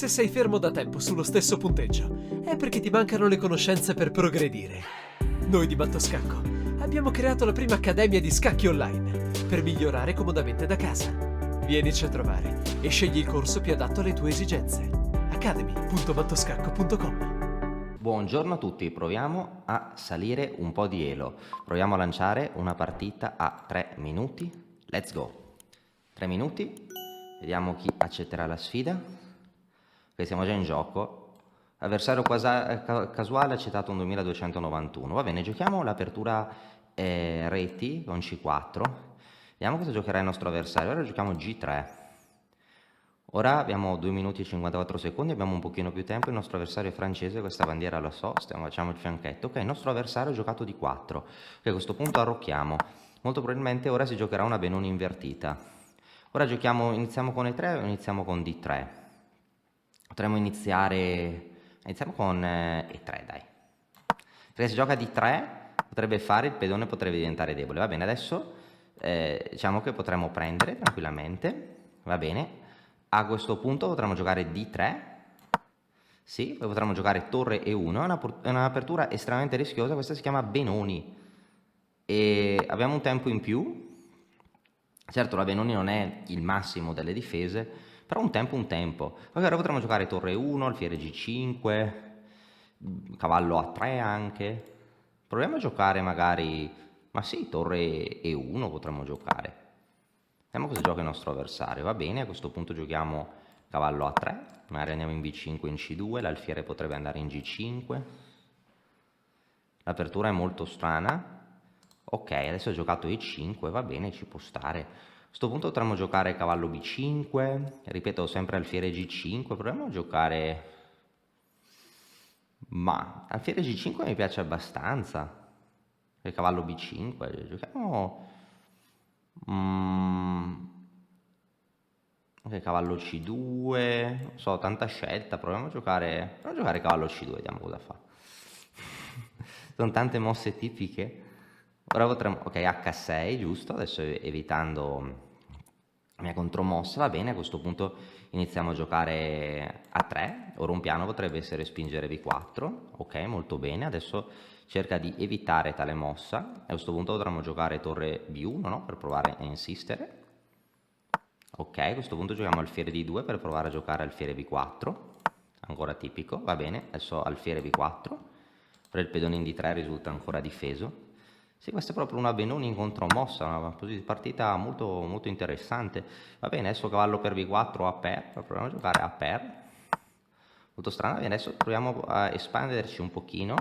Se sei fermo da tempo sullo stesso punteggio, è perché ti mancano le conoscenze per progredire. Noi di Mattoscacco abbiamo creato la prima accademia di scacchi online per migliorare comodamente da casa. Vienici a trovare e scegli il corso più adatto alle tue esigenze. academy.mattoscacco.com. Buongiorno a tutti, proviamo a salire un po' di elo. Proviamo a lanciare una partita a 3 minuti. Let's go. 3 minuti. Vediamo chi accetterà la sfida. Ok, siamo già in gioco. Avversario casuale ha accettato un 2291. Va bene, giochiamo l'apertura reti con C4. Vediamo cosa giocherà il nostro avversario. Ora giochiamo G3. Ora abbiamo 2 minuti e 54 secondi, abbiamo un pochino più tempo, il nostro avversario è francese, questa bandiera la so, facciamo il fianchetto. Ok, il nostro avversario ha giocato di 4. Ok, a questo punto arrocchiamo. Molto probabilmente ora si giocherà una benone invertita. Ora iniziamo con E3 o iniziamo con D3? Potremmo iniziamo con E3, dai. Perché se gioca D3 potrebbe fare, il pedone potrebbe diventare debole. Va bene, adesso diciamo che potremmo prendere tranquillamente, va bene. A questo punto potremmo giocare D3, sì, poi potremmo giocare torre E1, è un'apertura estremamente rischiosa, questa si chiama Benoni. E abbiamo un tempo in più, certo la Benoni non è il massimo delle difese, però un tempo. Ora potremmo giocare torre 1, alfiere G5, cavallo A3 anche. Proviamo a giocare magari, ma sì, torre E1 potremmo giocare. Vediamo cosa gioca il nostro avversario. Va bene, a questo punto giochiamo cavallo A3, magari andiamo in B5 in C2, l'alfiere potrebbe andare in G5. L'apertura è molto strana. Ok, adesso ho giocato E5, va bene, ci può stare. A questo punto potremmo giocare cavallo B5, ripeto sempre alfiere G5, proviamo a giocare... Ma alfiere G5 mi piace abbastanza. Il cavallo B5, giochiamo... Ok, cavallo C2, non so, tanta scelta, proviamo a giocare cavallo C2, vediamo cosa fa. Sono tante mosse tipiche. Ora potremmo, ok, H6, giusto, adesso evitando la mia contromossa, va bene, a questo punto iniziamo a giocare A3, ora un piano potrebbe essere spingere B4, ok, molto bene, adesso cerca di evitare tale mossa, a questo punto potremmo giocare torre B1, no? Per provare a insistere. Ok, a questo punto giochiamo alfiere D2 per provare a giocare alfiere B4, ancora tipico, va bene, adesso alfiere B4, però il pedone in D3 risulta ancora difeso. Sì, questa è proprio una Benoni in contromossa, una partita molto, molto interessante. Va bene, adesso cavallo per B4 a pair, proviamo a giocare a pair. Molto strano, bene, adesso proviamo a espanderci un pochino.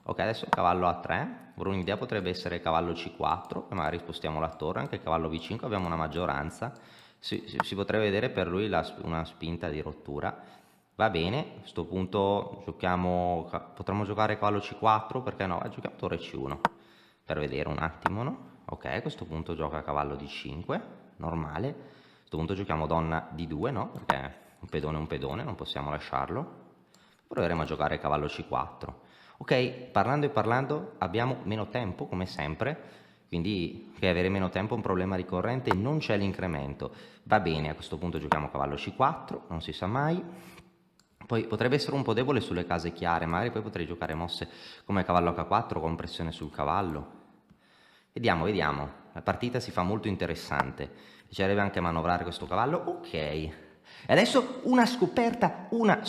Ok, adesso cavallo A3, ora un'idea potrebbe essere cavallo C4, e magari spostiamo la torre, anche cavallo B5 abbiamo una maggioranza. Si potrebbe vedere per lui una spinta di rottura. Va bene, a questo punto potremmo giocare cavallo C4, perché no? Giochiamo torre C1 per vedere un attimo, no? Ok, a questo punto gioca cavallo D5, normale. A questo punto giochiamo donna D2, no? Perché un pedone è un pedone, non possiamo lasciarlo. Proveremo a giocare cavallo C4. Ok, parlando, abbiamo meno tempo, come sempre. Quindi che avere meno tempo è un problema ricorrente, non c'è l'incremento. Va bene, a questo punto giochiamo cavallo C4, non si sa mai. Poi potrebbe essere un po' debole sulle case chiare, magari poi potrei giocare mosse come cavallo H4 con pressione sul cavallo. Vediamo, la partita si fa molto interessante. Piacerebbe anche manovrare questo cavallo, ok. E adesso una scoperta, ora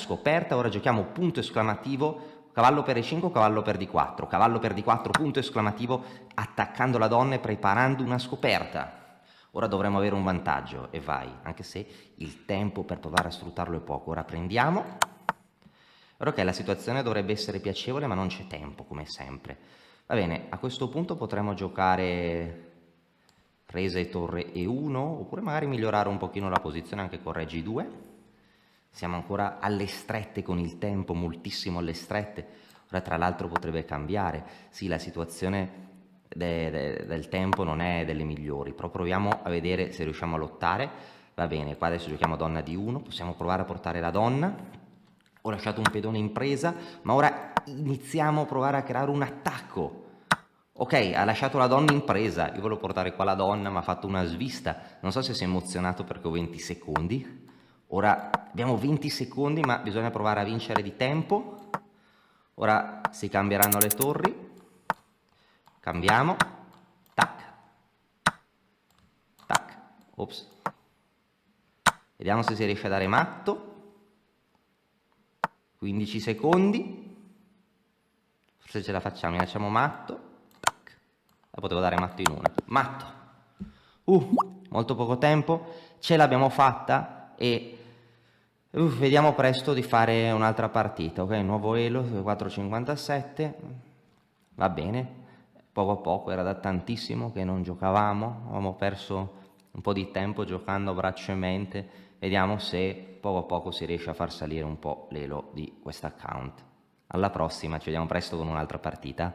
giochiamo punto esclamativo, cavallo per E5, cavallo per D4, cavallo per D4, punto esclamativo, attaccando la donna e preparando una scoperta. Ora dovremo avere un vantaggio e vai, anche se il tempo per provare a sfruttarlo è poco. Ora prendiamo. Ora ok, la situazione dovrebbe essere piacevole, ma non c'è tempo, come sempre. Va bene, a questo punto potremmo giocare presa e torre E1, oppure magari migliorare un pochino la posizione anche con re G2. Siamo ancora alle strette con il tempo, moltissimo alle strette. Ora tra l'altro potrebbe cambiare. Sì, la situazione del tempo non è delle migliori, però proviamo a vedere se riusciamo a lottare. Va bene, qua adesso giochiamo donna D1, possiamo provare a portare la donna. Ho lasciato un pedone in presa, ma ora iniziamo a provare a creare un attacco. Ok, ha lasciato la donna in presa, io volevo portare qua la donna, ma ha fatto una svista. Non so se si è emozionato perché ho 20 secondi. Ora abbiamo 20 secondi, ma bisogna provare a vincere di tempo. Ora si cambieranno le torri. Cambiamo. Tac. Tac. Ops. Vediamo se si riesce a dare matto. 15 secondi. Forse ce la facciamo. Ne facciamo matto. Tac. La potevo dare matto in una. Matto. Molto poco tempo. Ce l'abbiamo fatta e vediamo presto di fare un'altra partita. Ok, nuovo elo 4,57. Va bene. Poco a poco, era da tantissimo che non giocavamo. Avevamo perso un po' di tempo giocando a braccio e mente. Vediamo se poco a poco si riesce a far salire un po' l'elo di questo account. Alla prossima, ci vediamo presto con un'altra partita.